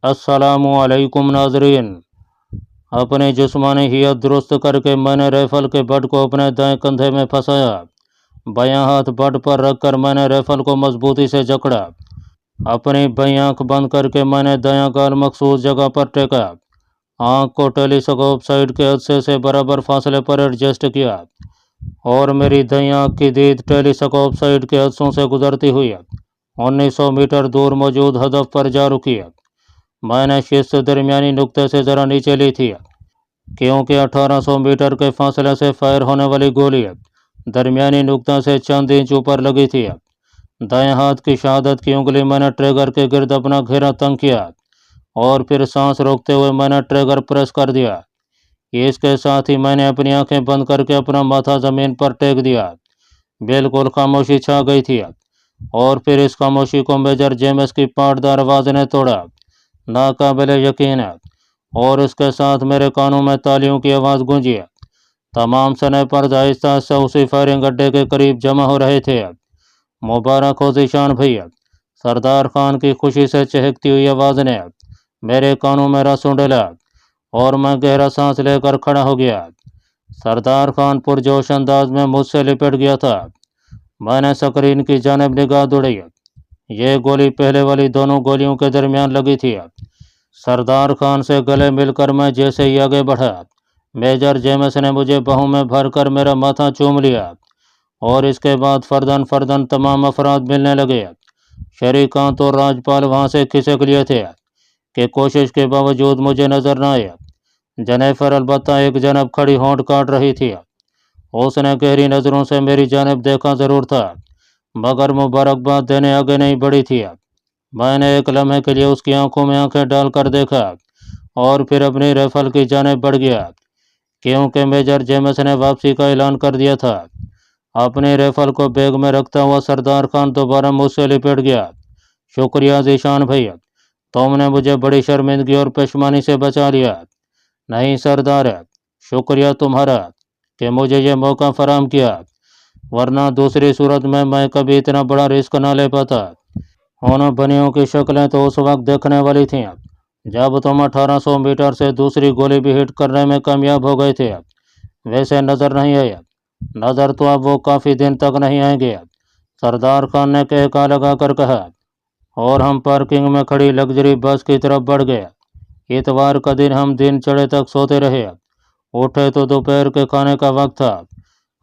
अस्सलामु अलैकुम नाजरीन। अपनी जिस्मानी हियत दुरुस्त करके मैंने राइफल के बट को अपने दाएं कंधे में फंसाया। बायां हाथ बट पर रखकर मैंने राइफल को मजबूती से जकड़ा। अपनी बाईं आंख बंद करके मैंने दायां गाल मखसूस जगह पर टेका। आंख को टेलीस्कोप साइड के हिस्से से बराबर फासले पर एडजस्ट किया और मेरी दाईं आंख की दीद टेलीस्कोप साइड के हिस्सों से गुजरती हुई 1900 मीटर दूर मौजूद हदफ पर जा रुकी। मैंने शिस्त दरमियानी नुक्ते से ज़रा नीचे ली थी, क्योंकि 1800 मीटर के फासले से फायर होने वाली गोली दरमियानी नुक्ते से चंद इंच ऊपर लगी थी। दाएं हाथ की शहादत की उंगली मैंने ट्रिगर के गिर्द अपना घेरा तंग किया और फिर सांस रोकते हुए मैंने ट्रिगर प्रेस कर दिया। इसके साथ ही मैंने अपनी आंखें बंद करके अपना माथा ज़मीन पर टेक दिया। बिल्कुल खामोशी छा गई थी और फिर इस खामोशी को मेजर जेम्स की पाटदार आवाज़ ने तोड़ा। नाकाबिले यकीन है, और इसके साथ मेरे कानों में तालियों की आवाज़ गूंजी। तमाम स्नाइपर्स आहिस्ता आहिस्ता उसी फायरिंग अड्डे के करीब जमा हो रहे थे। मुबारक हो ज़ीशान भैया, सरदार खान की खुशी से चहकती हुई आवाज़ ने मेरे कानों में रस उंडेला और मैं गहरा सांस लेकर खड़ा हो गया। सरदार खान पुरजोश अंदाज में मुझसे लिपट गया था। मैंने स्क्रीन की जानिब निगाह दौड़ाई। ये गोली पहले वाली दोनों गोलियों के दरमियान लगी थी। सरदार खान से गले मिलकर मैं जैसे ही आगे बढ़ा, मेजर जेम्स ने मुझे बाहों में भरकर मेरा माथा चूम लिया और इसके बाद फर्दन फर्दन तमाम अफराद मिलने लगे। शरीकांत और राजपाल वहाँ से खिसक लिए थे कि कोशिश के बावजूद मुझे नजर न आया। जनेफर अलबत्ता एक जनब खड़ी होंठ काट रही थी। उसने गहरी नज़रों से मेरी जानब देखा ज़रूर था, मगर मुबारकबाद देने आगे नहीं बढ़ी थी। मैंने एक लम्हे के लिए उसकी आंखों में आंखें डालकर देखा और फिर अपनी राइफल की जानिब बढ़ गया, क्योंकि मेजर जेम्स ने वापसी का ऐलान कर दिया था। अपनी राइफल को बैग में रखता हुआ सरदार खान दोबारा मुझसे लिपट गया। शुक्रिया ज़ीशान भैया, तुमने मुझे बड़ी शर्मिंदगी और पेशमानी से बचा लिया। नहीं सरदार, शुक्रिया तुम्हारा कि मुझे ये मौका फराहम किया, वरना दूसरी सूरत में मैं कभी इतना बड़ा रिस्क ना ले पाता। उन बनियों की शक्लें तो उस वक्त देखने वाली थीं जब तुम 1800 मीटर से दूसरी गोली भी हिट करने में कामयाब हो गए थे। वैसे नज़र नहीं आया, नज़र तो अब वो काफ़ी दिन तक नहीं आएंगे, सरदार खान ने कहका लगा कर कहा, और हम पार्किंग में खड़ी लग्जरी बस की तरफ बढ़ गए। इतवार का दिन हम दिन चढ़े तक सोते रहे। उठे तो दोपहर के खाने का वक्त था।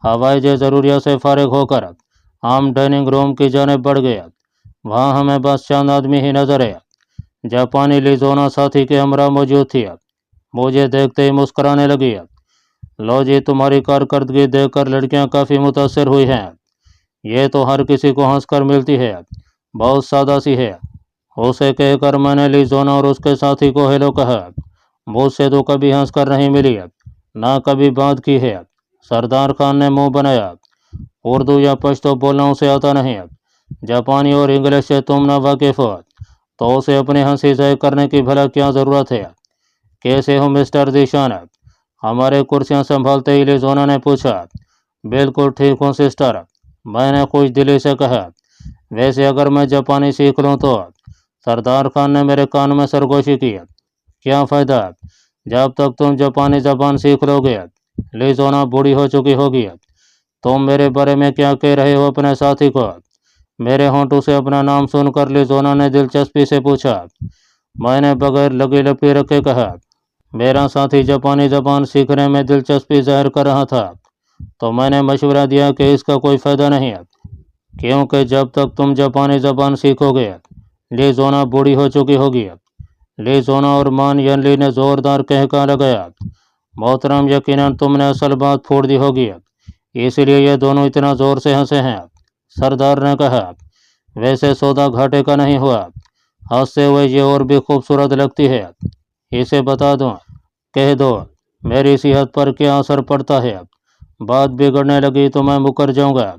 हवाई ज़रूरिया से फारिग होकर हम डाइनिंग रूम की जानिब बढ़ गए। वहाँ हमें बस चंद आदमी ही नजर आए। जापानी लिजोना साथी के हमरा मौजूद थी। मुझे देखते ही मुस्कुराने लगी। लो जी, तुम्हारी कारकर्दगी देखकर लड़कियां काफ़ी मुतासर हुई हैं। ये तो हर किसी को हंसकर मिलती है, बहुत सादा सी है। उसे कहकर मैंने लिजोना और उसके साथी को हेलो कहा। मुझसे तो कभी हंसकर नहीं मिली, ना कभी बात की है। सरदार खान ने मुंह बनाया। उर्दू या पश्तो बोलना उसे आता नहीं, जापानी और इंग्लिश से तुम ना वाकिफ हो, तो उसे अपनी हंसी ज़ाहिर करने की भला क्या ज़रूरत है। कैसे हो मिस्टर ज़ीशान, हमारे कुर्सियां संभालते ही लिजोना ने पूछा। बिल्कुल ठीक हूँ सिस्टर, मैंने खुश दिली से कहा। वैसे अगर मैं जापानी सीख लूँ तो? सरदार खान ने मेरे कान में सरगोशी की। क्या फ़ायदा, जब तक तुम जापानी ज़बान सीख लोगे लिजोना बूढ़ी हो चुकी होगी। तुम मेरे बारे में क्या कह रहे हो अपने साथी को? मेरे होंठों से अपना नाम सुनकर लिजोना ने दिलचस्पी से पूछा। मैंने बगैर लगी लपी रखे कहा, मेरा साथी जापानी ज़बान सीखने में दिलचस्पी जाहिर कर रहा था, तो मैंने मशवरा दिया कि इसका कोई फ़ायदा नहीं है, क्योंकि जब तक तुम जापानी ज़बान सीखोगे लिजोना बूढ़ी हो चुकी होगी। लिजोना और मान यनली ने ज़ोरदार कहका लगाया। मोहतरम, यकीनन तुमने असल बात फोड़ दी होगी, इसलिए ये दोनों इतना ज़ोर से हंसे हैं, सरदार ने कहा। वैसे सौदा घाटे का नहीं हुआ, हंसते हुए ये और भी खूबसूरत लगती है। इसे बता दूं, कह दो मेरी सेहत पर क्या असर पड़ता है। बात बिगड़ने लगी तो मैं मुकर जाऊंगा।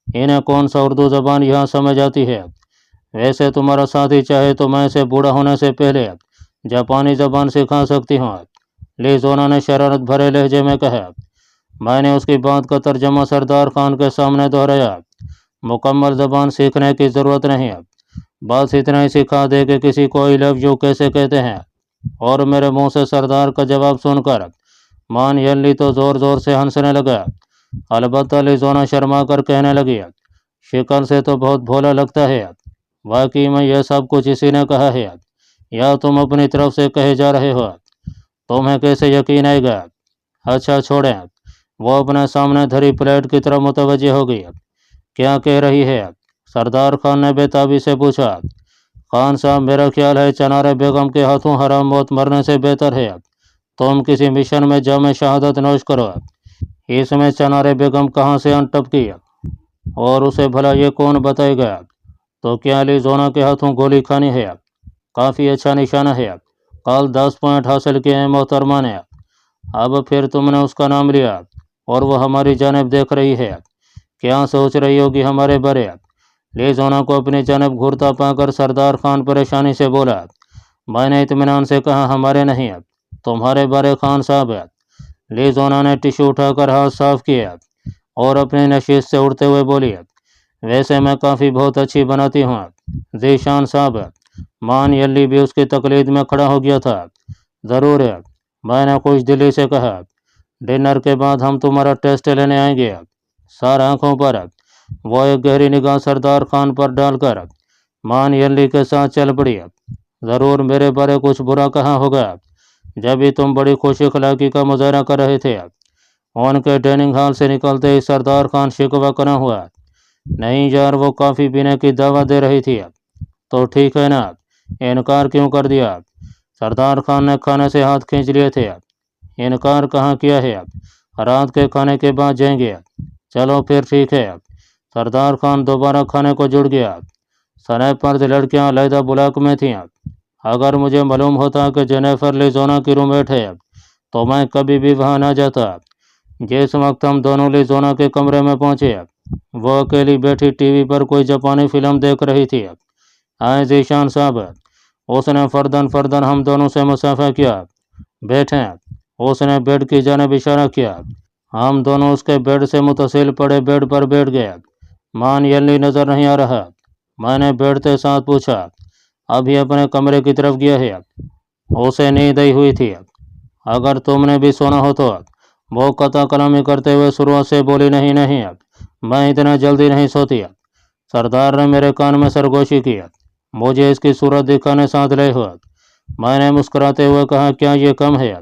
इन्हें कौन सा उर्दू ज़बान यहाँ समझ आती है। वैसे तुम्हारा साथी चाहे तो मैं इसे बूढ़ा होने से पहले जापानी ज़बान सिखा सकती हूँ, लिजोना ने शरारत भरे लहजे में कहा। मैंने उसकी बात का तर्जमा सरदार खान के सामने दोहराया। मुकम्मल ज़बान सीखने की ज़रूरत नहीं है, बस इतना ही सिखा दे कि किसी को आई लव यू कैसे कहते हैं। और मेरे मुंह से सरदार का जवाब सुनकर मान यल्ली तो ज़ोर ज़ोर से हंसने लगा। अलबत्ता लिज़ोना शर्मा कर कहने लगी, शक्ल से तो बहुत भोला लगता है, वाकई में यह सब कुछ इसी ने कहा है, या तुम अपनी तरफ से कहे जा रहे हो? तुम्हें कैसे यकीन आएगा? अच्छा छोड़ें। वो अपने सामने धरी प्लेट की तरफ मुतवज्जे हो गई। क्या कह रही है? सरदार खान ने बेताबी से पूछा। खान साहब, मेरा ख्याल है चनारे बेगम के हाथों हराम मौत मरने से बेहतर है तुम किसी मिशन में जामे शहादत नोश करो। इसमें चनारे बेगम कहाँ से अन टपकी और उसे भला ये कौन बताएगा? तो क्या लिज़ोना के हाथों गोली खानी है? काफ़ी अच्छा निशाना है। कल 10 पॉइंट हासिल किए हैं मोहतरमा ने। अब फिर तुमने उसका नाम लिया और वह हमारी जानिब देख रही है। क्या सोच रही होगी हमारे बारे? लिज़ोना को अपनी जानिब घूरता पाकर सरदार खान परेशानी से बोला। मैंने इत्मीनान से कहा हमारे नहीं, तुम्हारे बारे खान साहब। लिज़ोना ने टिश्यू उठाकर हाथ साफ किया और अपनी नशीस से उड़ते हुए बोली, वैसे मैं काफ़ी बहुत अच्छी बनाती हूँ ज़ीशान साहब। मान यल्ली भी उसकी तकलीद में खड़ा हो गया था। ज़रूर है, मैंने खुश दिली से कहा। डिनर के बाद हम तुम्हारा टेस्ट लेने आएंगे। सार आंखों पर वो एक गहरी निगाह सरदार खान पर डालकर मान यल्ली के साथ चल पड़ी। ज़रूर मेरे बारे कुछ बुरा कहा होगा जब भी तुम बड़ी खुश अखलाकी का मुजाहरा कर रहे थे। उनके डाइनिंग हॉल से निकलते ही सरदार खान शिकवा करा हुआ। नहीं यार, वो कॉफ़ी पीने की दावत दे रही थी। तो ठीक है ना, इनकार क्यों कर दिया? सरदार खान ने खाने से हाथ खींच लिए थे। इनकार कहाँ किया है, रात के खाने के बाद जाएंगे। चलो फिर ठीक है। सरदार खान दोबारा खाने को जुड़ गया। सनह पर लड़कियां अलहदा ब्लॉक में थीं। अगर मुझे मालूम होता कि जेनिफर लिज़ोना की रूममेट है तो मैं कभी भी वहां ना जाता। जिस वक्त हम दोनों लिज़ोना के कमरे में पहुंचे, वो अकेली बैठी टीवी पर कोई जापानी फिल्म देख रही थी। आए ज़ीशान साहब, उसने फर्दन फर्दन हम दोनों से मुसाफा किया। बैठें। उसने बेड की जानिब इशारा किया। हम दोनों उसके बेड से मुतसिल पड़े बेड पर बैठ गए। मान यल्ली नज़र नहीं आ रहा। मैंने बैठते साथ पूछा। अभी अपने कमरे की तरफ गया है। उसे नींद आई हुई थी। अगर तुमने भी सोना हो तो? वो कता कलामी करते हुए शुरुआत से बोली। नहीं नहीं, मैं इतना जल्दी नहीं सोती। सरदार ने मेरे कान में सरगोशी की। मुझे इसकी सूरत दिखाने साथ ले हो। मैंने मुस्कुराते हुए कहा, क्या ये कम है?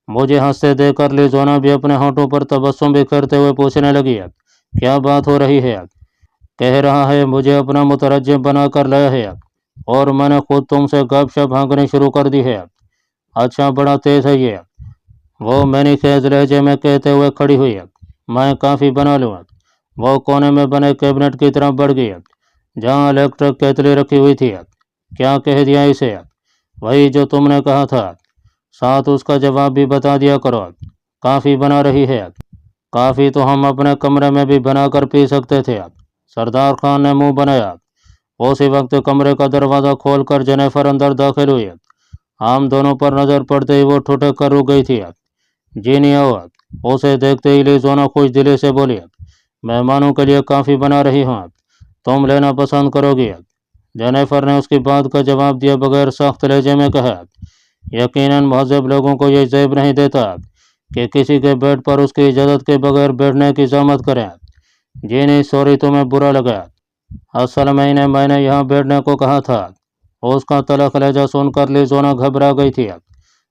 मुझे हंसते देखकर लिज़ोना भी अपने होठों पर तबस्सुम बिखेरते हुए पूछने लगी, क्या बात हो रही है? कह रहा है मुझे अपना मुतरज्जिम बनाकर लाया है और मैंने खुद तुमसे गपशप भागनी शुरू कर दी है। अच्छा, बड़ा तेज है ये। वो मैंने खेज लहजे में कहते हुए खड़ी हुई। मैं काफ़ी बना लूँ। वो कोने में बने कैबिनेट की तरफ बढ़ गई जहाँ इलेक्ट्रिक केतली रखी हुई थी। क्या कह दिया इसे? वही जो तुमने कहा था, साथ उसका जवाब भी बता दिया करो। काफ़ी बना रही है। काफ़ी तो हम अपने कमरे में भी बनाकर पी सकते थे। सरदार खान ने मुंह बनाया। उसी वक्त कमरे का दरवाज़ा खोलकर जेनिफर अंदर दाखिल हुई। हम दोनों पर नज़र पड़ते ही वो ठुठक कर रुक गई थी। जीनी आओ। उसे देखते ही लिज़ोना खुश दिली से बोली, मेहमानों के लिए काफ़ी बना रही हूँ, तुम लेना पसंद करोगी? जेनिफर ने उसकी बात का जवाब दिए बगैर सख्त लहजे में कहा, यकीनन महज़ब लोगों को यह ज़ेब नहीं देता कि किसी के बेड पर उसकी इजाज़त के बगैर बैठने की ज़हमत करें। जी नहीं, सॉरी, तुम्हें बुरा लगा। असल में मैंने यहाँ बैठने को कहा था। उसका तलख लहजा सुनकर लिज़ोना घबरा गई थी।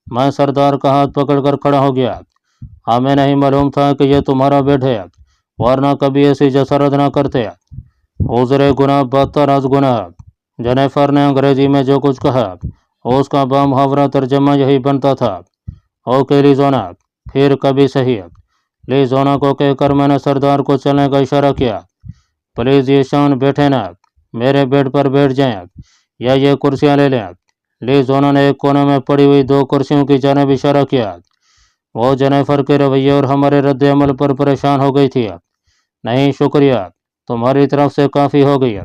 मैं सरदार का हाथ पकड़कर खड़ा हो गया। हमें नहीं मालूम था कि यह तुम्हारा बेड है, वरना कभी ऐसी जसरत न करते। उज़रे गुनाह बदतर अज गुनाह। जेनिफर ने अंग्रेजी में जो कुछ कहा उसका बामुहावरा तर्जमा यही बनता था, ओके लिज़ोना, फिर कभी सही। लिज़ोना को कहकर मैंने सरदार को चलने का इशारा किया। प्लीज़ ईशान बैठे ना, मेरे बेड पर बैठ जाएं या ये कुर्सियां ले लें। लिज़ोना ने एक कोने में पड़ी हुई 2 कुर्सियों की जानिब इशारा किया। वो जेनिफर के रवैये और हमारे रद्द अमल पर परेशान हो गई थी। नहीं शुक्रिया, तुम्हारी तरफ से काफ़ी हो गई।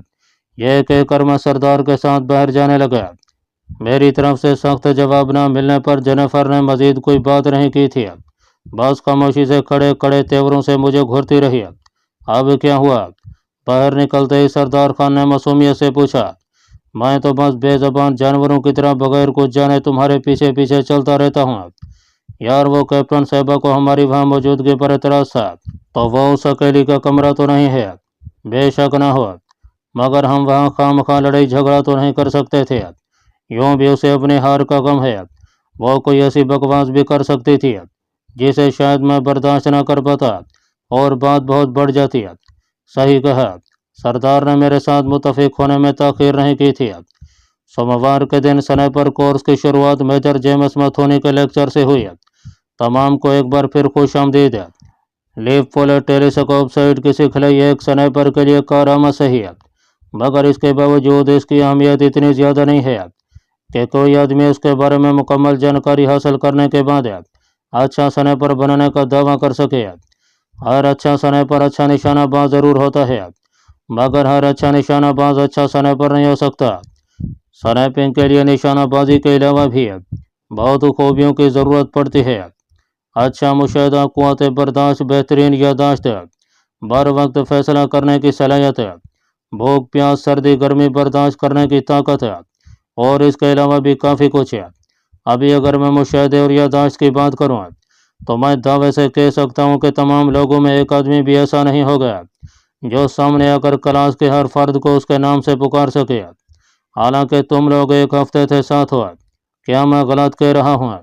यह कहकर मैं सरदार के साथ बाहर जाने लगा। मेरी तरफ से सख्त जवाब न मिलने पर जेनिफर ने मजीद कोई बात नहीं की थी। बस खामोशी से खड़े खड़े तेवरों से मुझे घूरती रही। अब क्या हुआ? बाहर निकलते ही सरदार खान ने मासूमियत से पूछा। मैं तो बस बेज़बान जानवरों की तरह बगैर कुछ जाने तुम्हारे पीछे पीछे चलता रहता हूँ। यार वो कैप्टन साहिबा को हमारी वहाँ मौजूदगी पर एतराज़ था, तो वो उस अकेली का कमरा तो नहीं है। बेशक ना हो, मगर हम वहाँ खामखा लड़ाई झगड़ा तो नहीं कर सकते थे। यूँ भी उसे अपनी हार का गम है। वो कोई ऐसी बकवास भी कर सकती थी जिसे शायद मैं बर्दाश्त न कर पाता और बात बहुत बढ़ जाती। सही कहा, सरदार ने मेरे साथ मुतफिक होने में ताख़ीर नहीं की थी। सोमवार के दिन स्नाइपर कोर्स की शुरुआत मेजर जेम्स मैथोनी के लेक्चर से हुई। तमाम को एक बार फिर खुश आमदीद। लीव पोलर टेलीस्कोप सहित किसी खिलाई एक स्नाइपर के लिए कारआमद सही है, मगर इसके बावजूद इसकी अहमियत इतनी ज़्यादा नहीं है कि कोई आदमी उसके बारे में मुकम्मल जानकारी हासिल करने के बाद अच्छा स्नाइपर बनने का दावा कर सके। हर अच्छा स्नाइपर अच्छा निशानाबाज ज़रूर होता है, मगर हर अच्छा निशानाबाज अच्छा स्नाइपर नहीं हो सकता। स्नाइपिंग के लिए निशानाबाजी के अलावा भी बहुत खूबियों की ज़रूरत पड़ती है। अच्छा मुशाहिदा, क़ुव्वत बर्दाश्त, बेहतरीन याददाश्त, बर वक्त फैसला करने की सलाहियत, भूख प्यास सर्दी गर्मी बर्दाश्त करने की ताकत, और इसके अलावा भी काफ़ी कुछ है। अभी अगर मैं मुशाहिदे और याददाश्त की बात करूँ तो मैं दावे से कह सकता हूँ कि तमाम लोगों में एक आदमी भी ऐसा नहीं होगा जो सामने आकर क्लास के हर फर्द को उसके नाम से पुकार सके। हालांकि तुम लोग एक हफ्ते से साथ हो, क्या मैं गलत कह रहा हूँ?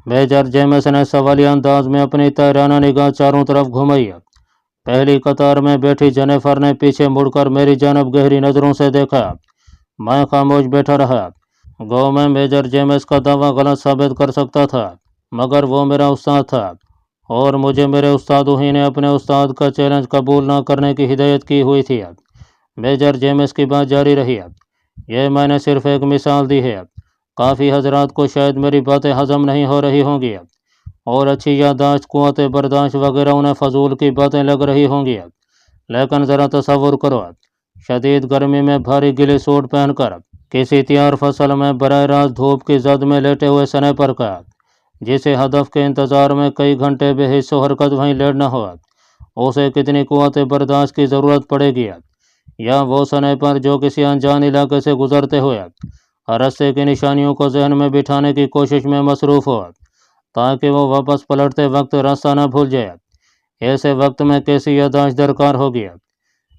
मेजर जेम्स ने सवालिया अंदाज में अपनी तैराना निगाह चारों तरफ घुमाई। पहली कतार में बैठी जेनिफर ने पीछे मुड़कर मेरी जानब गहरी नज़रों से देखा। मैं खामोश बैठा रहा। गो मैं मेजर जेम्स का दावा गलत साबित कर सकता था, मगर वो मेरा उस्ताद था और मुझे मेरे उस्ताद ही ने अपने उस्ताद का चैलेंज कबूल न करने की हिदायत की हुई थी। मेजर जेम्स की बात जारी रही। यह मैंने सिर्फ एक मिसाल दी है। काफ़ी हजरात को शायद मेरी बातें हजम नहीं हो रही होंगी और अच्छी याददाश्त क़ुव्वत बर्दाश्त वगैरह उन्हें फजूल की बातें लग रही होंगी, लेकिन ज़रा तसव्वुर करो, शदीद गर्मी में भारी गिले सूट पहनकर किसी तैयार फसल में बराह रास्त धूप की जद में लेटे हुए स्नाइपर का, जिसे हदफ के इंतज़ार में कई घंटे बेहिस्सो हरकत वहीं लेटना हो, उसे कितनी क़ुव्वत बर्दाश्त की ज़रूरत पड़ेगी। या वो स्नाइपर जो किसी अनजान इलाके से गुजरते हुए रस्ते की निशानियों को जहन में बिठाने की कोशिश में मसरूफ़ हो ताकि वो वापस पलटते वक्त रास्ता न भूल जाए। ऐसे वक्त में कैसी याददाश्त दरकार होगी?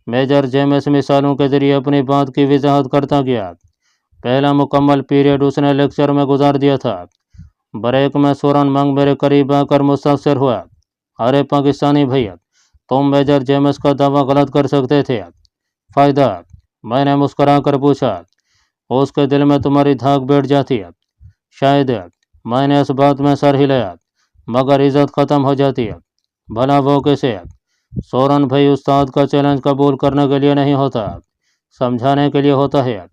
मेजर जेम्स मिसालों के जरिए अपनी बात की वजाहत करता गया। पहला मुकम्मल पीरियड उसने लेक्चर में गुजार दिया था। ब्रेक में सूरन मंग मेरे करीब आकर मुस्तफसर हुआ। अरे पाकिस्तानी भैया, तुम मेजर जेम्स का दावा गलत कर सकते थे। फ़ायदा? मैंने मुस्करा कर पूछा। उसके दिल में तुम्हारी धाक बैठ जाती है शायद। मैंने इस बात में सर हिलाया, मगर इज़्ज़त ख़त्म हो जाती है। भला वो कैसे? सोरन भाई, उस्ताद का चैलेंज कबूल करने के लिए नहीं होता, समझाने के लिए होता है।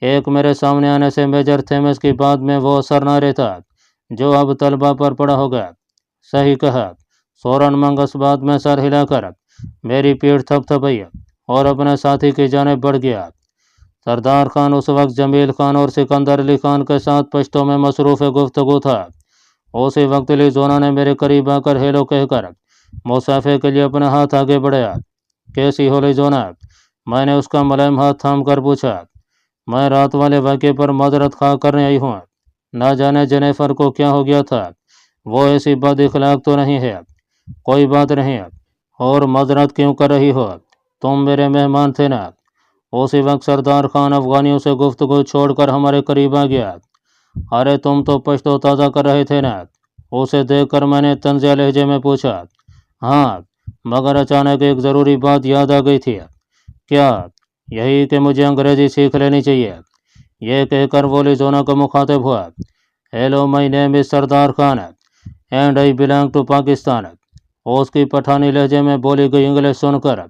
एक मेरे सामने आने से मेजर थेमस की बात में वो असर न रहता जो अब तलबा पर पड़ा होगा। सही कहा। सोरन मंग इस बात में सर हिलाकर मेरी पीठ थपथपाई और अपने साथी की जानिब बढ़ गया। सरदार खान उस वक्त जमील खान और सिकंदर अली खान के साथ पश्तो में मसरूफ़ गुफ्तगू था। उसी वक्त लिजोना ने मेरे करीब आकर हेलो कहकर मुसाफे के लिए अपना हाथ आगे बढ़ाया। कैसी हो लिजोना? मैंने उसका मुलायम हाथ थाम कर पूछा। मैं रात वाले वाक़े पर माजरत खा करने आई हूँ। ना जाने जेनिफर को क्या हो गया था, वो ऐसी बद इखलाक तो नहीं है। कोई बात नहीं, और माजरत क्यों कर रही हो? तुम मेरे मेहमान थे ना। उसी वक्त सरदार खान अफगानियों से गुफ्तगू छोड़कर हमारे करीब आ गया। अरे तुम तो पश्तो ताज़ा कर रहे थे ना? उसे देखकर मैंने तंज़िया लहजे में पूछा। हाँ, मगर अचानक एक ज़रूरी बात याद आ गई थी। क्या? यही कि मुझे अंग्रेज़ी सीख लेनी चाहिए। यह कहकर वो लिजोना का मुखातिब हुआ। Hello, my name is Sardar Khan and I belong to Pakistan. उसकी पठानी लहजे में बोली गई इंग्लिश सुनकर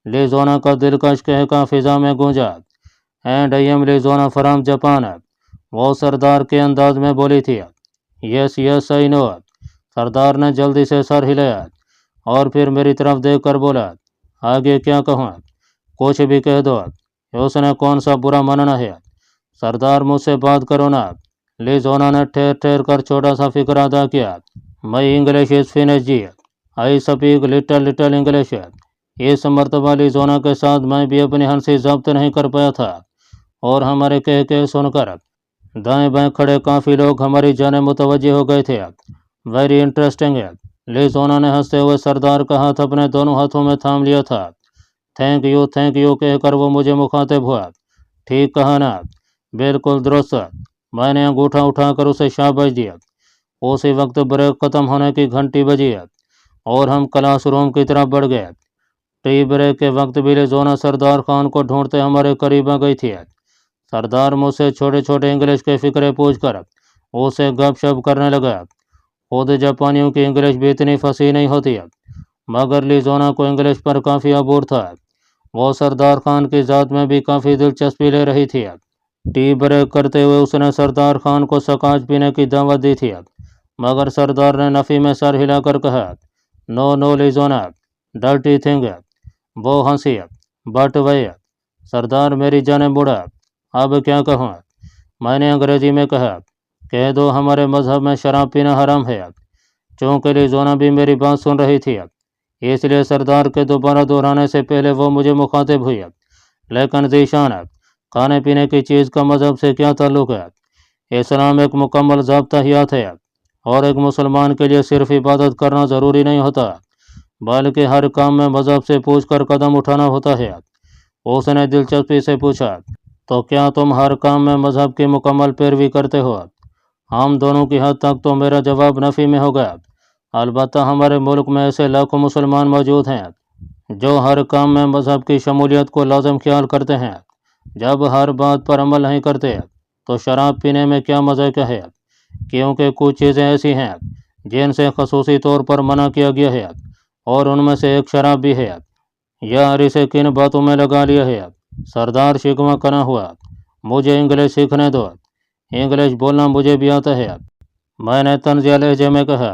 लिजोना का दिलकश कहका फिजा में गूंजा। And I am Lizona from Japan, वो सरदार के अंदाज में बोली थी। Yes yes I know. सरदार ने जल्दी से सर हिलाया और फिर मेरी तरफ देखकर बोला, आगे क्या कहूँ? कुछ भी कह दो, उसने कौन सा बुरा मानना है? सरदार, मुझसे बात करो ना। लिजोना ने ठहर ठहर कर छोटा सा फिक्र अदा किया। माई इंग्लिश इज़ फिनिश जी, I speak little little English. इस मरतबा लिजोना के साथ मैं भी अपनी हंसी जब्त नहीं कर पाया था। और हमारे कह सुनकर दाएं बाएं खड़े काफ़ी लोग हमारी जाने मुतवज्जे हो गए थे। वेरी इंटरेस्टिंग है। लिजोना ने हंसते हुए सरदार का हाथ अपने दोनों हाथों में थाम लिया था। थैंक यू कहकर वो मुझे मुखातिब हुआ। ठीक कहा ना? बिल्कुल दुरुस्त। मैंने अंगूठा उठाकर उसे शाबाश दिया। उसी वक्त ब्रेक ख़त्म होने की घंटी बजी और हम क्लासरूम की तरफ बढ़ गए। टी ब्रेक के वक्त भी लिजोना सरदार खान को ढूंढते हमारे करीब आ गई थी। सरदार मुझसे छोटे छोटे इंग्लिश के फिक्रे पूछकर उसे गपशप करने लगा। खुद जापानियों की इंग्लिश भी इतनी फंसी नहीं होती मगर लिजोना को इंग्लिश पर काफ़ी अबूर था। वो सरदार खान की ज़ात में भी काफ़ी दिलचस्पी ले रही थी। टी ब्रेक करते हुए उसने सरदार खान को स्कॉच पीने की दावत दी थी मगर सरदार ने नफ़ी में सर हिलाकर कहा, नो नो लिजोना, डर्टी थिंग। वो हंसी। बट वही। सरदार मेरी जाने बुढ़ा, अब क्या कहूँ? मैंने अंग्रेजी में कहा, कह दो हमारे मज़हब में शराब पीना हराम है। चूँकि लिजोना भी मेरी बात सुन रही थी इसलिए सरदार के दोबारा दोहराने से पहले वो मुझे मुखातिब हुई। लेकिन ज़ीशान, खाने पीने की चीज़ का मज़हब से क्या ताल्लुक़ है? इस्लाम एक मुकम्मल ज़ाब्ता हयात है और एक मुसलमान के लिए सिर्फ इबादत करना ज़रूरी नहीं होता बल्कि हर काम में मज़हब से पूछकर कदम उठाना होता है। उसने दिलचस्पी से पूछा, तो क्या तुम हर काम में मज़हब की मुकम्मल पैरवी करते हो? हम दोनों की हद तक तो मेरा जवाब नफ़ी में हो गया। अलबत्ता हमारे मुल्क में ऐसे लाखों मुसलमान मौजूद हैं जो हर काम में मज़हब की शमूलियत को लाज़िम ख्याल करते हैं। जब हर बात पर अमल नहीं करते तो शराब पीने में क्या मज़े का है, क्योंकि कुछ चीज़ें ऐसी हैं जिनसे खसूसी तौर पर मना किया गया है और उनमें से एक शराब भी है। यार इसे किन बातों में लगा लिया है? सरदार शिकवा कना हुआ। मुझे इंग्लिश सीखने दो, इंग्लिश बोलना मुझे भी आता है। मैंने तंज़िया लहजे में कहा,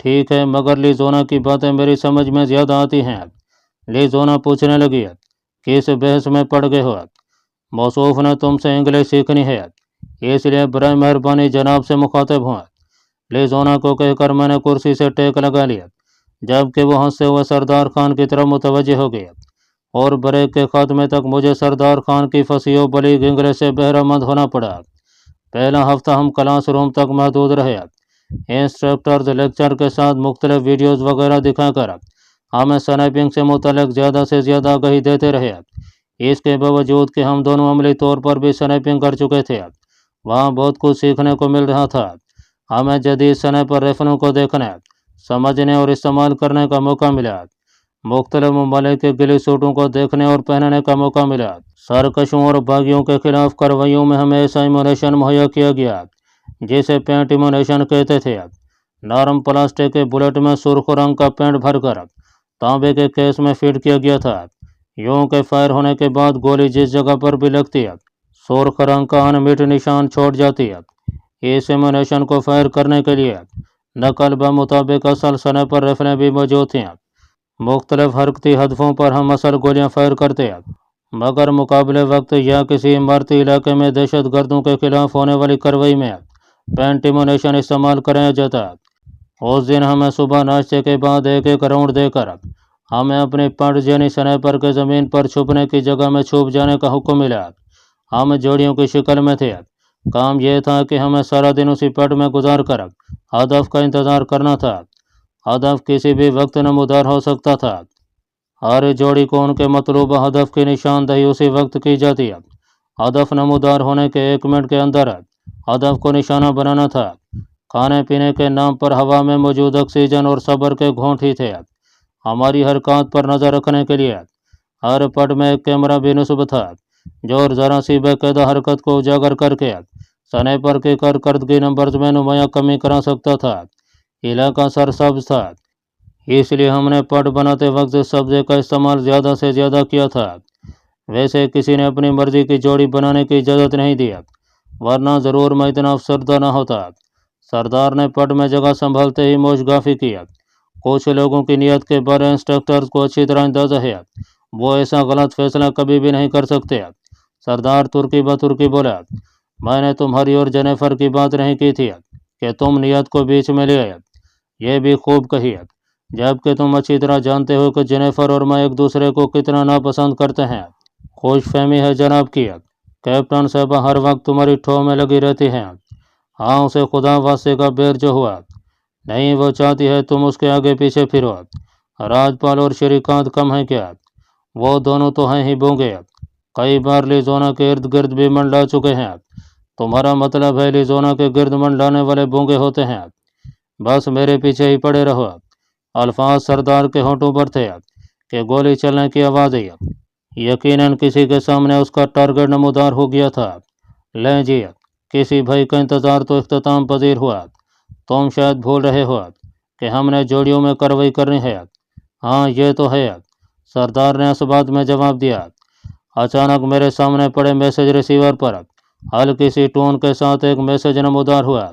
ठीक है मगर लिजोना की बातें मेरी समझ में ज़्यादा आती हैं। लिजोना पूछने लगी, किस बहस में पड़ गए हो? मौसूफ ने तुमसे इंग्लिश सीखनी है इसलिए बराए मेहरबानी जनाब से मुखातिब हुआ। लिजोना को कहकर मैंने कुर्सी से टेक लगा लिया जबकि वो हंसते हुए सरदार खान की तरफ मुतवज्जे हो गए और ब्रेक के खात्मे तक मुझे सरदार खान की फसीह बलीग इंग्लिश से बहरामंद होना पड़ा। पहला हफ्ता हम क्लासरूम तक महदूद रहे। इंस्ट्रक्टर्स लेक्चर के साथ मुख्तलिफ वीडियोज़ वगैरह दिखाकर हमें स्नैपिंग से मुतल्लिक़ ज़्यादा से ज़्यादा आगाही देते रहे। इसके बावजूद कि हम दोनों अमली तौर पर भी स्नैपिंग कर चुके थे, वहाँ बहुत कुछ सीखने को मिल रहा था। हमें जदीद स्नैपर राइफलों को देखने, समझने और इस्तेमाल करने का मौका मिला। मुख्तलिफ ममालिक के गिली सूटों को देखने और पहनने का मौका मिला। सरकशों और बागियों के खिलाफ कार्रवाइयों में हमें ऐसा इमोनेशन मुहैया किया गया जिसे पेंट इमोनेशन कहते थे। नरम प्लास्टिक के बुलेट में सुर्ख रंग का पेंट भरकर तांबे के केस में फिट किया गया था। यूं के फायर होने के बाद गोली जिस जगह पर भी लगती सुर्ख रंग का अनमिट निशान छोड़ जाती। इस इमोनेशन को फायर करने के लिए नकल ब मुताबिक असल स्नैपर राइफलें भी मौजूद थीं। मुख्तलिफ हरकती हदफों पर हम असल गोलियां फायर करते मगर मुकाबले वक्त या किसी इमारती इलाके में दहशत गर्दों के खिलाफ होने वाली कार्रवाई में पेंट इमोनेशन इस्तेमाल कराया जाता। उस दिन हमें सुबह नाश्ते के बाद एक एक राउंड देकर हमें अपनी पंडजेनी स्नैपर के ज़मीन पर छुपने की जगह में छुप जाने का हुक्म मिला। हम जोड़ियों की शक्ल में थे। काम यह था कि हमें सारा दिन उसी पेड़ में गुजार कर हदफ का इंतज़ार करना था। हदफ किसी भी वक्त नमूदार हो सकता था। हर जोड़ी को उनके मतलूबा हदफ की निशानदही उसी वक्त की जाती है। हदफ नमूदार होने के 1 मिनट के अंदर हदफ को निशाना बनाना था। खाने पीने के नाम पर हवा में मौजूद ऑक्सीजन और सब्र के घोंट ही थे। हमारी हरकत पर नज़र रखने के लिए हर पट में एक कैमरा भी नस्ब था जो ज़रा सी बेकायदा हरकत को उजागर करके स्नैपर की कारकर्दगी नंबर्स में नुमाया कमी करा सकता था। इलाका सरसब्ज था इसलिए हमने पट बनाते वक्त सब्ज़े का इस्तेमाल ज़्यादा से ज़्यादा किया था। वैसे किसी ने अपनी मर्ज़ी की जोड़ी बनाने की इजाज़त नहीं दी वरना ज़रूर मैं इतना अफसरदा न होता। सरदार ने पट में जगह संभालते ही मोशगाफी किया। कुछ लोगों की नीयत के बारे इंस्ट्रक्टर्स को अच्छी तरह अंदाज़ा है। वो ऐसा गलत फैसला कभी भी नहीं कर सकते। सरदार तुर्की ब तुर्की बोला, मैंने तुम्हारी और जेनिफर की बात नहीं की थी कि तुम नीयत को बीच में ले आए। यह भी खूब कही जबकि तुम अच्छी तरह जानते हो कि जेनिफर और मैं एक दूसरे को कितना नापसंद करते हैं। खुश फहमी है जनाब की। कैप्टन साहबा हर वक्त तुम्हारी ठो में लगी रहती हैं। हाँ, उसे खुदा वास्ते का बेर जो हुआ नहीं, वो चाहती है तुम उसके आगे पीछे फिरो। राजपाल और श्रीकांत कम है क्या? वो दोनों तो हैं ही बोंगे, कई बार लिजोना के इर्द गिर्द भी मंडला चुके हैं। तुम्हारा मतलब है लिजोना के गिर्द मंडलाने वाले बोंगे होते हैं? बस मेरे पीछे ही पड़े रहो। अल्फाज सरदार के होंठों पर थे कि गोली चलने की आवाज़ आई। यकीनन किसी के सामने उसका टारगेट नमूदार हो गया था। लें जी, किसी भाई का इंतज़ार तो इख्तिताम पजीर हुआ। तुम शायद भूल रहे हो कि हमने जोड़ियों में कार्रवाई करनी है। हाँ, ये तो है, सरदार ने इस बात में जवाब दिया। अचानक मेरे सामने पड़े मैसेज रिसीवर पर हल्की सी टोन के साथ एक मैसेज नमूदार हुआ।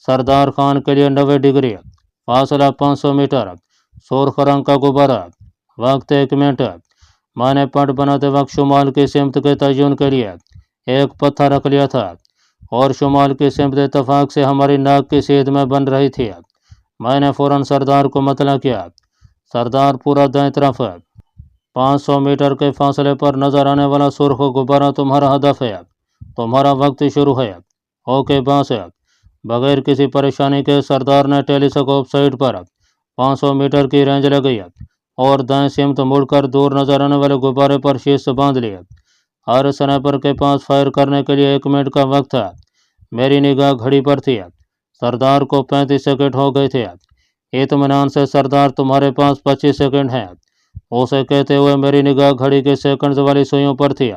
सरदार खान के लिए 90 डिग्री, फासला 500 मीटर, सुर्ख रंग का गुब्बारा, वक्त 1 मिनट। मैंने पट बनाते वक्त शुमाल की सिमत के तयन के लिए एक पत्थर रख लिया था और शुमाल की सिमत इतफाक से हमारी नाक की सीध में बन रही थी। मैंने फौरन सरदार को मतला किया। सरदार, पूरा दाएं तरफ 500 मीटर के फासले पर नजर आने वाला सुर्ख गुब्बारा तुम्हारा हदफ है। तुम्हारा वक्त शुरू है। ओके बास। बगैर किसी परेशानी के सरदार ने टेलीस्कोप साइट पर 500 मीटर की रेंज लगाई और दाएं सिमत मुड़कर दूर नजर आने वाले गुब्बारे पर शीश बांध लिया। हर स्नाइपर के पास फायर करने के लिए 1 मिनट का वक्त था। मेरी निगाह घड़ी पर थी। सरदार को 35 सेकंड हो गए थे। इत्मीनान से सरदार, तुम्हारे पास 25 सेकंड हैं। उसे कहते हुए मेरी निगाह घड़ी के सेकंड्स वाली सुइयों पर थी।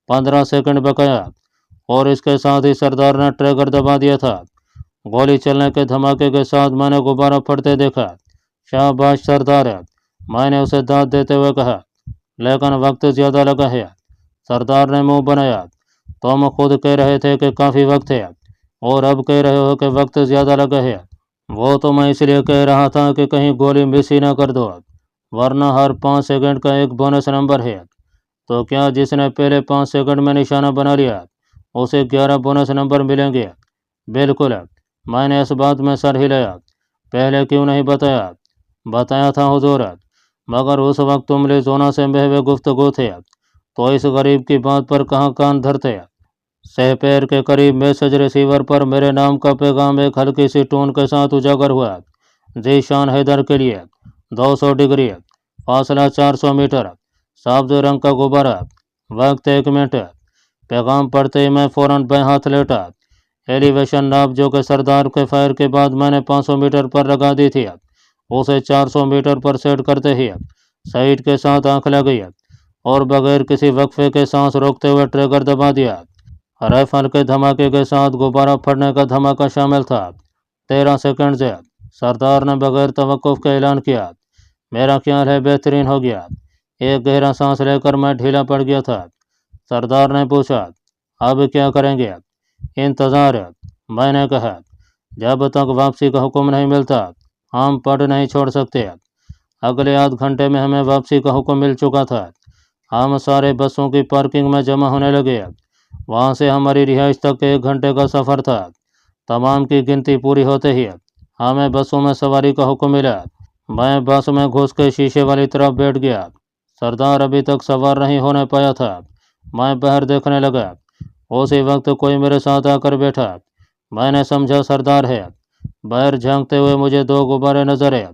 15 सेकंड बकाया और इसके साथ ही सरदार ने ट्रिगर दबा दिया था। गोली चलने के धमाके के साथ मैंने गुब्बारा फटते देखा। शाबाश सरदार, मैंने उसे दाद देते हुए कहा, लेकिन वक्त ज़्यादा लगा है। सरदार ने मुंह बनाया। तुम खुद कह रहे थे कि काफ़ी वक्त है और अब कह रहे हो कि वक्त ज़्यादा लगा है। वो तो मैं इसलिए कह रहा था कि कहीं गोली मिस ही ना कर दो, वरना हर 5 सेकंड का एक बोनस नंबर है। तो क्या जिसने पहले 5 सेकंड में निशाना बना लिया उसे 11 बोनस नंबर मिलेंगे? बिल्कुल। मैंने इस बात में सर हिलाया। पहले क्यों नहीं बताया? बताया था हुजूर, मगर उस वक्त तुम लिजोना से बहवे गुफ्तगू थे, तो इस गरीब की बात पर कहाँ कान धरते। सहपैर के करीब मैसेज रिसीवर पर मेरे नाम का पैगाम एक हल्की सी टोन के साथ उजागर हुआ। जीशान हैदर के लिए 200 डिग्री, फासला 400 मीटर, सब्ज रंग का गुब्बारा, वक्त 1 मिनट। पैगाम पढ़ते ही मैं फौरन बाएं हाथ लेटा। एलिवेशन नाप जो कि सरदार के फायर के बाद मैंने 500 मीटर पर लगा दी थी, उसे 400 मीटर पर सेट करते ही साइट के साथ आंख लगाई और बगैर किसी वक्फे के सांस रोकते हुए ट्रिगर दबा दिया। राइफल के धमाके के साथ गुब्बारा फटने का धमाका शामिल था। 13 सेकंड से सरदार ने बगैर तवक्कुफ का ऐलान किया। मेरा ख्याल है बेहतरीन हो गया। एक गहरा सांस लेकर मैं ढीला पड़ गया था। सरदार ने पूछा, अब क्या करेंगे? इंतज़ार, मैंने कहा। जब तक वापसी का हुक्म नहीं मिलता हम पट नहीं छोड़ सकते। अगले आध घंटे में हमें वापसी का हुक्म मिल चुका था। हम सारे बसों की पार्किंग में जमा होने लगे। वहाँ से हमारी रिहाइश तक 1 घंटे का सफ़र था। तमाम की गिनती पूरी होते ही हमें बसों में सवारी का हुक्म मिला। मैं बस में घुस के शीशे वाली तरफ बैठ गया। सरदार अभी तक सवार नहीं होने पाया था। मैं बाहर देखने लगा। उसी वक्त कोई मेरे साथ आकर बैठा। मैंने समझा सरदार है। बाहर झांकते हुए मुझे 2 गुब्बारे नजर आए।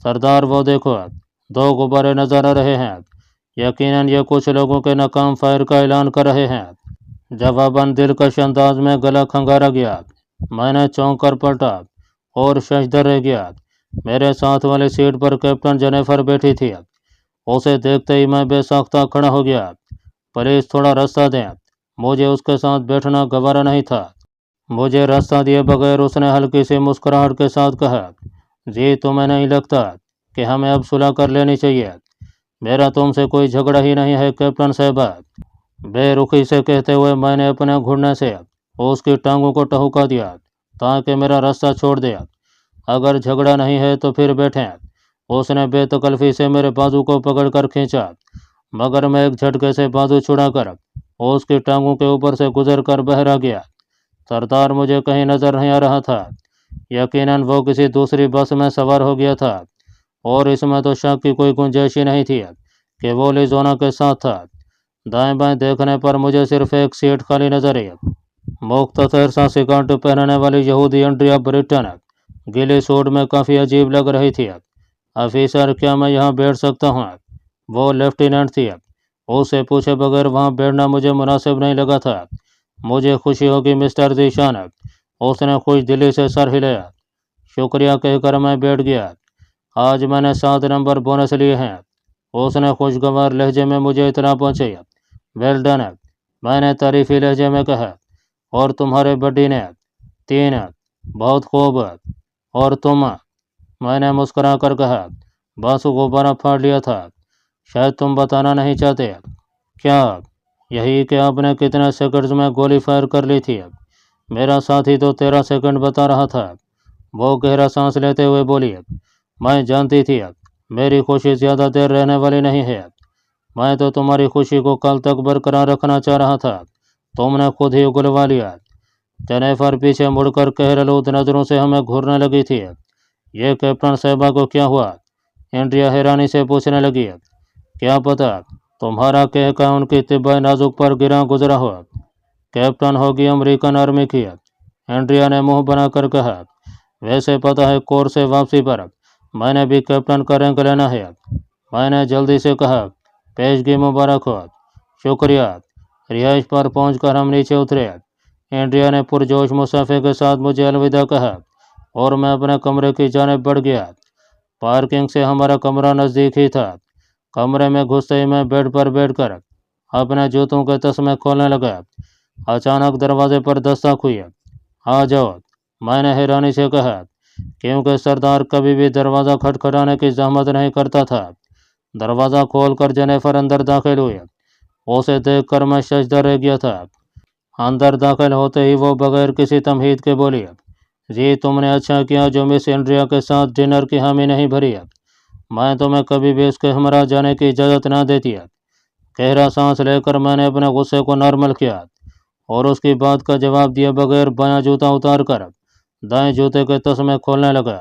सरदार, वो देखो, 2 गुब्बारे नजर आ रहे हैं। यकीनन ये कुछ लोगों के नाकाम फायर का ऐलान कर रहे हैं। जवाबन दिलकश अंदाज में गला खंगारा गया। मैंने चौंक कर पलटा और शशदर रह गया। मेरे साथ वाली सीट पर कैप्टन जेनिफर बैठी थी। उसे देखते ही मैं बेसाख्ता खड़ा हो गया। प्लीज थोड़ा रास्ता दें, मुझे उसके साथ बैठना गवारा नहीं था। मुझे रास्ता दिए बगैर उसने हल्की सी मुस्कुराहट के साथ कहा, जी तुम्हें नहीं लगता कि हमें अब सुलह कर लेनी चाहिए? मेरा तुमसे कोई झगड़ा ही नहीं है कैप्टन साहबा। बेरुखी से कहते हुए मैंने अपने घुटने से उसकी टांगों को टहुका दिया ताकि मेरा रास्ता छोड़ दिया। अगर झगड़ा नहीं है तो फिर बैठें। उसने बेतकल्फी से मेरे बाजू को पकड़कर खींचा, मगर मैं एक झटके से बाजू छुड़ाकर उसकी टांगों के ऊपर से गुजर कर बाहर आ गया। सरदार मुझे कहीं नजर नहीं आ रहा था। यकीनन वो किसी दूसरी बस में सवार हो गया था और इसमें तो शक की कोई गुंजाइश ही नहीं थी कि वो लिजोना के साथ था। दाएं बाएं देखने पर मुझे सिर्फ एक सीट खाली नजर आई। मुख्तसर सा सिकाट पहनने वाली यहूदी एंड्रिया ब्रिटन गीले सूट में काफ़ी अजीब लग रही थी। ऑफिसर, क्या मैं यहाँ बैठ सकता हूँ? वो लेफ्टिनेंट थी। उससे पूछे बगैर वहाँ बैठना मुझे मुनासिब नहीं लगा था। मुझे खुशी होगी मिस्टर जीशान, उसने खुश दिली से सर हिलाया। शुक्रिया कहकर मैं बैठ गया। आज मैंने 7 नंबर बोनस लिए हैं, उसने खुशगवार लहजे में मुझे इतना पहुँची। वेल डन, मैंने तारीफी लहजे में कहा। और तुम्हारे बड्डी ने? 3। बहुत खूब। और तुम? मैंने मुस्कुरा कर कहा। बासु गुब्बारा फाड़ लिया था। शायद तुम बताना नहीं चाहते। क्या? यही कि आपने कितने सेकंड्स में गोली फायर कर ली थी? मेरा साथी तो 13 सेकंड बता रहा था। वो गहरा सांस लेते हुए बोली, मैं जानती थी मेरी खुशी ज़्यादा देर रहने वाली नहीं है। मैं तो तुम्हारी खुशी को कल तक बरकरार रखना चाह रहा था, तुमने खुद ही उगलवा लिया। जेनिफर पीछे मुड़कर कहरलूद नज़रों से हमें घूरने लगी थी। ये कैप्टन साहबा को क्या हुआ? एंड्रिया हैरानी से पूछने लगी। क्या पता, तुम्हारा कहका उनकी तिब्बे नाजुक पर गिरा गुजरा हो। कैप्टन होगी अमेरिकन आर्मी की, एंड्रिया ने मुंह बनाकर कहा। वैसे पता है, कोर से वापसी पर मैंने भी कैप्टन का रैंक लेना है। मैंने जल्दी से कहा। पेशगी मुबारक हो। शुक्रिया। रिहाइश पर पहुंचकर हम नीचे उतरे। एंड्रिया ने पुरजोश मुसाफे के साथ मुझे अलविदा कहा और मैं अपने कमरे की जानिब बढ़ गया। पार्किंग से हमारा कमरा नज़दीक ही था। कमरे में घुसते ही मैं बेड पर बैठकर अपने जूतों के तस्मे खोलने लगा। अचानक दरवाजे पर दस्तक हुई। आ जाओ, मैंने हैरानी से कहा, क्योंकि सरदार कभी भी दरवाज़ा खटखटाने की जहमत नहीं करता था। दरवाज़ा खोलकर जेनिफर अंदर दाखिल हुई। उसे देखकर मैं सजदा रह गया था। अंदर दाखिल होते ही वो बगैर किसी तमहीद के बोली, जी तुमने अच्छा किया जो मिस एंड्रिया के साथ डिनर की हामी नहीं भरी। मैं तुम्हें कभी भी उसके हमरा जाने की इजाज़त ना देती। गहरा सांस लेकर मैंने अपने गुस्से को नॉर्मल किया और उसकी बात का जवाब दिए बगैर बायां जूता उतार कर दाएं जूते के तस्मे खोलने लगा।